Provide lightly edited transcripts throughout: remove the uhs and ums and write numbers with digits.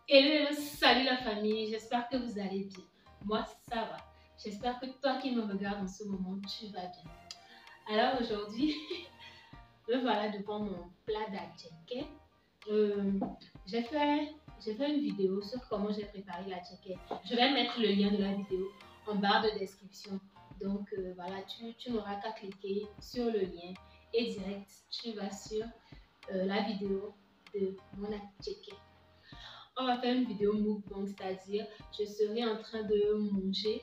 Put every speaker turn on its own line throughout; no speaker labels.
Hello, salut la famille, j'espère que vous allez bien. Moi, ça va. J'espère que toi qui me regardes en ce moment, tu vas bien. Alors aujourd'hui, me voilà devant mon plat d'attiéké. Euh, j'ai fait, j'ai fait une vidéo sur comment j'ai préparé l'attiéké. Je vais mettre le lien de la vidéo en barre de description. Donc voilà, tu n'auras qu'à cliquer sur le lien et direct, tu vas sur la vidéo de mon attiéké. On va faire une vidéo mukbang, c'est-à-dire je serai en train de manger,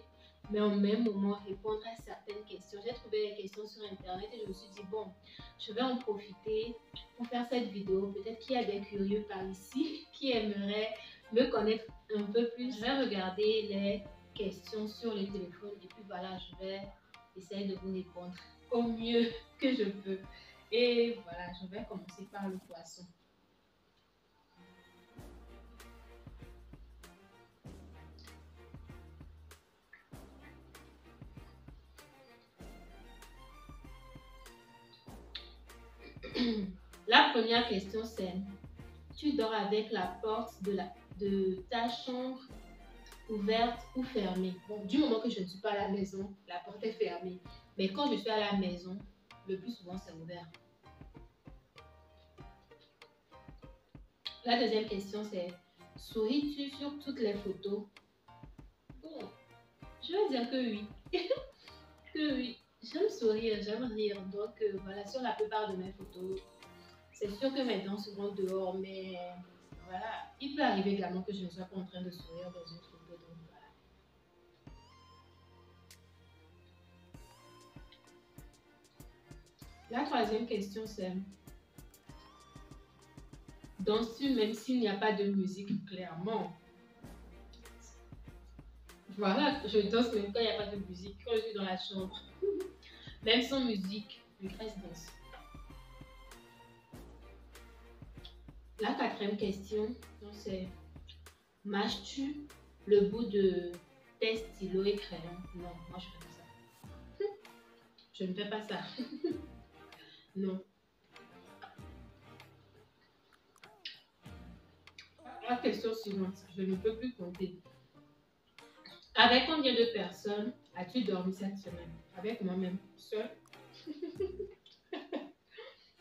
mais en même moment répondre à certaines questions. J'ai trouvé les questions sur internet et je me suis dit, bon, je vais en profiter pour faire cette vidéo. Peut-être qu'il y a des curieux par ici qui aimeraient me connaître un peu plus. Je vais regarder les questions sur le téléphone et puis voilà, je vais essayer de vous répondre au mieux que je peux. Et voilà, je vais commencer par le poisson. La première question c'est, tu dors avec la porte de ta chambre ouverte ou fermée? Bon, du moment que je ne suis pas à la maison, la porte est fermée. Mais quand je suis à la maison, le plus souvent c'est ouvert. La deuxième question c'est, souris-tu sur toutes les photos? Bon, je vais dire que oui. Que oui. J'aime sourire, j'aime rire. Donc voilà, sur la plupart de mes photos, c'est sûr que mes dents seront dehors, mais voilà. Il peut arriver également que je ne sois pas en train de sourire dans une photo, donc voilà. La troisième question, c'est, danses-tu même s'il n'y a pas de musique, clairement? Voilà, je danse même quand il n'y a pas de musique, quand je suis dans la chambre. Même sans musique, je reste danse. La quatrième question, c'est, mâches-tu le bout de tes stylos et crayons? Non, moi je fais pas ça. Je ne fais pas ça. Non. La question suivante, je ne peux plus compter. Avec combien de personnes as-tu dormi cette semaine? Avec moi-même, seule.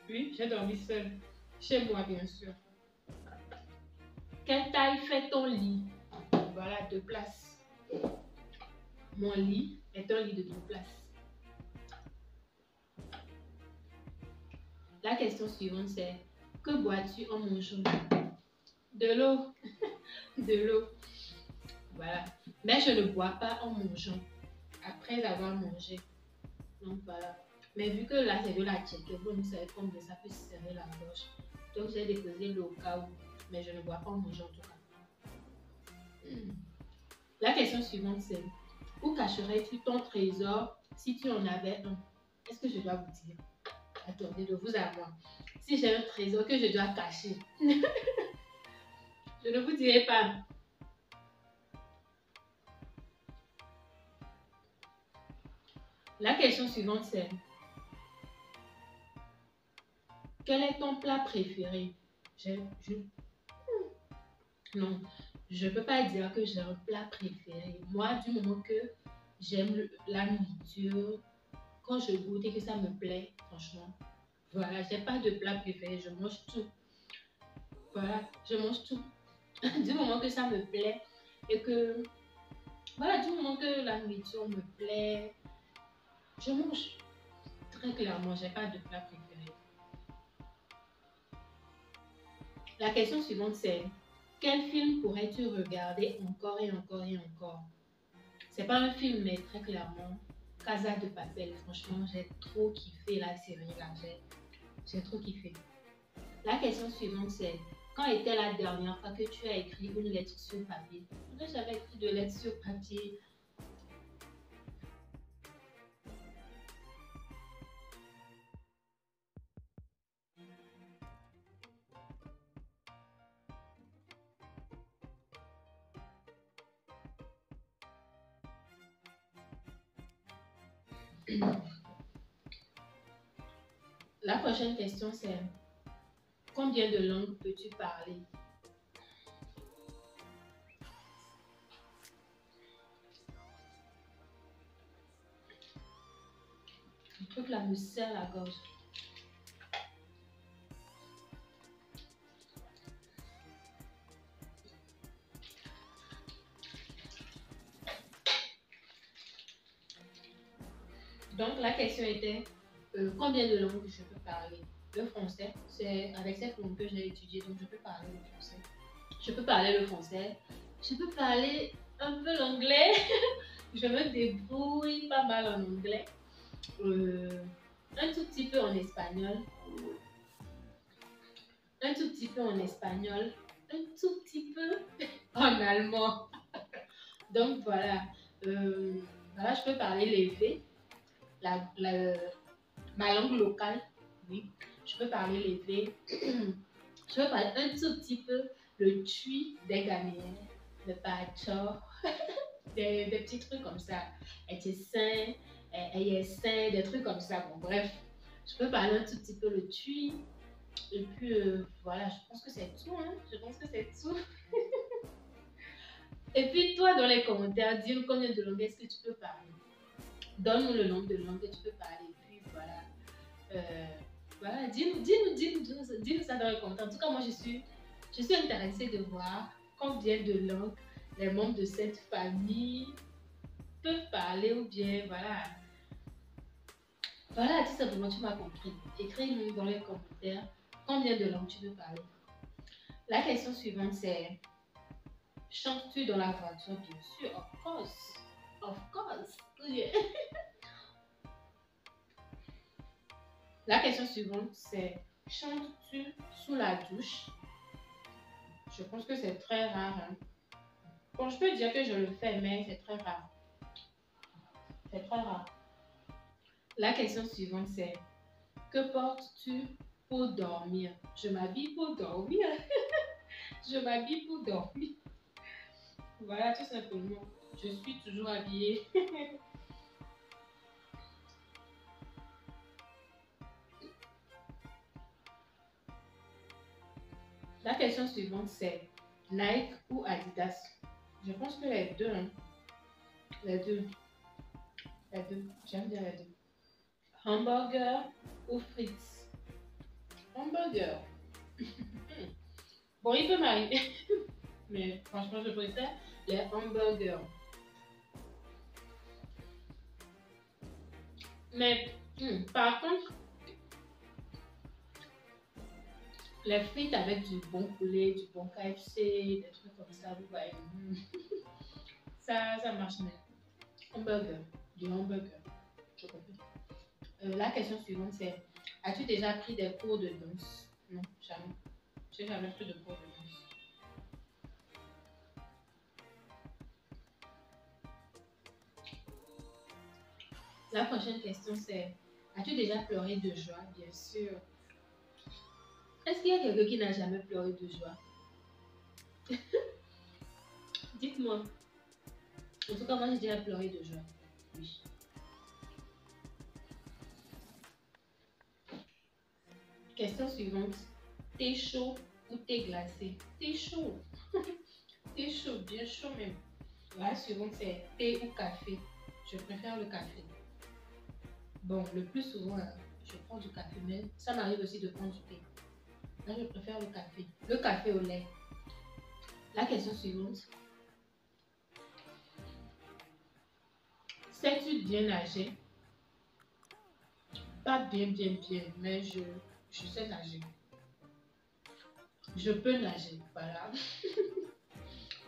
Oui, j'ai dormi seule. Chez moi, bien sûr. Quelle taille fait ton lit? Voilà, 2 places. Mon lit est un lit de 2 places. La question suivante, c'est, que bois-tu en mangeant? De l'eau. De l'eau. Voilà. Mais je ne bois pas en mangeant. Après avoir mangé. Donc voilà. Mais vu que là c'est de la tchéké, vous savez combien ça peut serrer la gorge. Donc j'ai déposé l'eau au cas où. Mais je ne bois pas en mangeant en tout cas. La question suivante c'est, où cacherais-tu ton trésor si tu en avais un? Est-ce que je dois vous dire? Attendez, de vous à moi. Si j'ai un trésor que je dois cacher, je ne vous dirai pas. La question suivante c'est, quel est ton plat préféré? Non, je ne peux pas dire que j'ai un plat préféré. Moi, du moment que j'aime la nourriture, quand je goûte et que ça me plaît, franchement, voilà, j'ai pas de plat préféré, je mange tout. Voilà, je mange tout. Du moment que ça me plaît et que, voilà, du moment que la nourriture me plaît, je mange. Très clairement, j'ai pas de plat préféré. La question suivante c'est, quel film pourrais-tu regarder encore et encore et encore? C'est pas un film, mais très clairement, Casa de Papel. Franchement, j'ai trop kiffé la série là. J'ai trop kiffé. La question suivante, c'est, quand était la dernière fois que tu as écrit une lettre sur papier? Je n'ai jamais écrit de lettre sur papier. La prochaine question, c'est, combien de langues peux-tu parler? truc là me serre la gorge. Donc la question était combien de langues je peux parler? Le français, c'est avec cette langue que j'ai étudié, donc je peux parler le français. Je peux parler le français. Je peux parler un peu l'anglais. Je me débrouille pas mal en anglais. Un tout petit peu en espagnol. Un tout petit peu en espagnol. Un tout petit peu en allemand. Donc voilà. Voilà, je peux parler l'élevé. Ma langue locale, oui. Je peux parler l'élevé. Je peux parler un tout petit peu le tui des Ghanéens, le pacho, des petits trucs comme ça. Et sain, et sain, des trucs comme ça. Bon, bref, je peux parler un tout petit peu le tui. Et puis, voilà, je pense que c'est tout. Hein? Je pense que c'est tout. Et puis, toi, dans les commentaires, dis-nous combien de langues est-ce que tu peux parler. Donne-nous le nombre de langues que tu peux parler. Et puis, voilà. Voilà, dis-nous ça dans les commentaires. En tout cas, moi, je suis intéressée de voir combien de langues les membres de cette famille peuvent parler ou bien, voilà. Voilà, tout simplement, tu m'as compris. Écris-nous dans les commentaires combien de langues tu peux parler. La question suivante, c'est chantes-tu dans la voiture? Bien sûr, of course. Of course. Yeah. La question suivante, c'est chantes-tu sous la douche? Je pense que c'est très rare. Hein? Bon, je peux dire que je le fais, mais c'est très rare. C'est très rare. La question suivante, c'est que portes-tu pour dormir? Je m'habille pour dormir. Je m'habille pour dormir. Voilà, tout simplement. Je suis toujours habillée. La question suivante, c'est Nike ou Adidas? Je pense que les deux. Hein. Les deux. Les deux. J'aime bien les deux. Hamburger ou frites? Hamburger. Bon, il peut m'arriver. Mais franchement, je préfère les hamburgers. Mais par contre, les frites avec du bon poulet, du bon KFC, des trucs comme ça, vous voyez, ça marche bien. Hamburger, du hamburger, je comprends. La question suivante, c'est as-tu déjà pris des cours de danse? Non, jamais. Je n'ai jamais pris de cours de danse. La prochaine question, c'est as-tu déjà pleuré de joie? Bien sûr. Est-ce qu'il y a quelqu'un qui n'a jamais pleuré de joie? Dites-moi. En tout cas, moi, j'ai déjà pleuré de joie. Oui. Question suivante. T'es chaud ou t'es glacé? T'es chaud. T'es chaud, bien chaud même. La suivante, c'est thé ou café? Je préfère le café. Bon, le plus souvent, je prends du café, mais ça m'arrive aussi de prendre du thé. Là, je préfère le café. Le café au lait. La question suivante. Sais-tu bien nager? Pas bien, mais je sais nager. Je peux nager, voilà.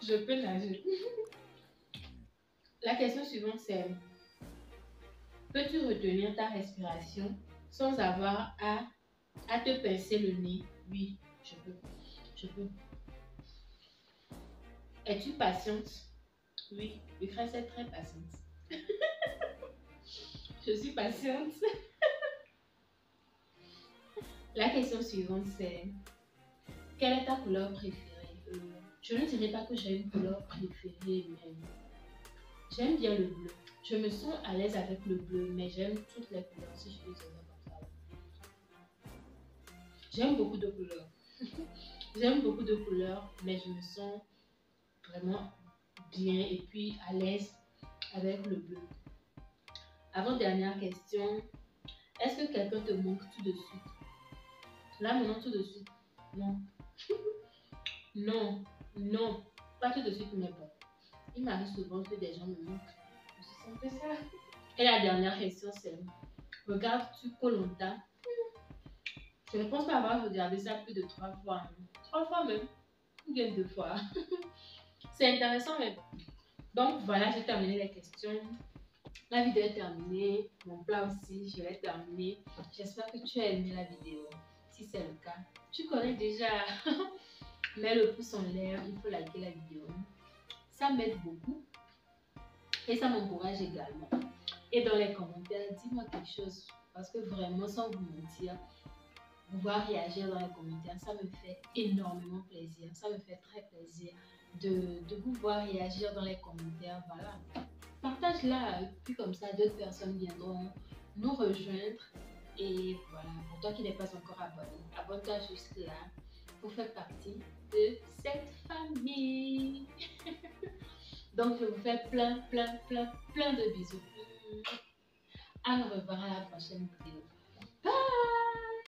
Je peux nager. La question suivante, c'est peux-tu retenir ta respiration sans avoir à te pincer le nez? Oui, je peux. Je peux. Es-tu patiente? Oui, Lucrèce est très patiente. Je suis patiente. La question suivante, c'est quelle est ta couleur préférée? Je ne dirais pas que j'ai une couleur préférée, mais j'aime bien le bleu. Je me sens à l'aise avec le bleu, mais j'aime toutes les couleurs, si je peux dire comme ça. J'aime beaucoup de couleurs. J'aime beaucoup de couleurs, mais je me sens vraiment bien et puis à l'aise avec le bleu. Avant-dernière question, Est-ce que quelqu'un te manque tout de suite? Là, maintenant, tout de suite. Non. Non. Non. Pas tout de suite, mais bon. Il m'arrive souvent que des gens me manquent. C'est un peu ça. Et la dernière question, c'est regardes-tu koh Je ne pense pas avoir regardé ça plus de 3 fois. 3 fois même. Ou bien 2 fois. C'est intéressant, mais bon. Donc voilà, j'ai terminé les questions. La vidéo est terminée. Mon plat aussi, je l'ai terminé. J'espère que tu as aimé la vidéo. Si c'est le cas, tu connais déjà. Mets le pouce en l'air, il faut liker la vidéo. Ça m'aide beaucoup. Et ça m'encourage également. Et dans les commentaires, dis-moi quelque chose. Parce que vraiment, sans vous mentir, vous voir réagir dans les commentaires, ça me fait énormément plaisir. Ça me fait très plaisir de vous voir réagir dans les commentaires. Voilà. Partage-la, puis comme ça, d'autres personnes viendront nous rejoindre. Et voilà, pour toi qui n'es pas encore abonné, abonne-toi juste là pour faire partie de cette famille. Donc, je vous fais plein de bisous. À nous revoir à la prochaine vidéo. Bye!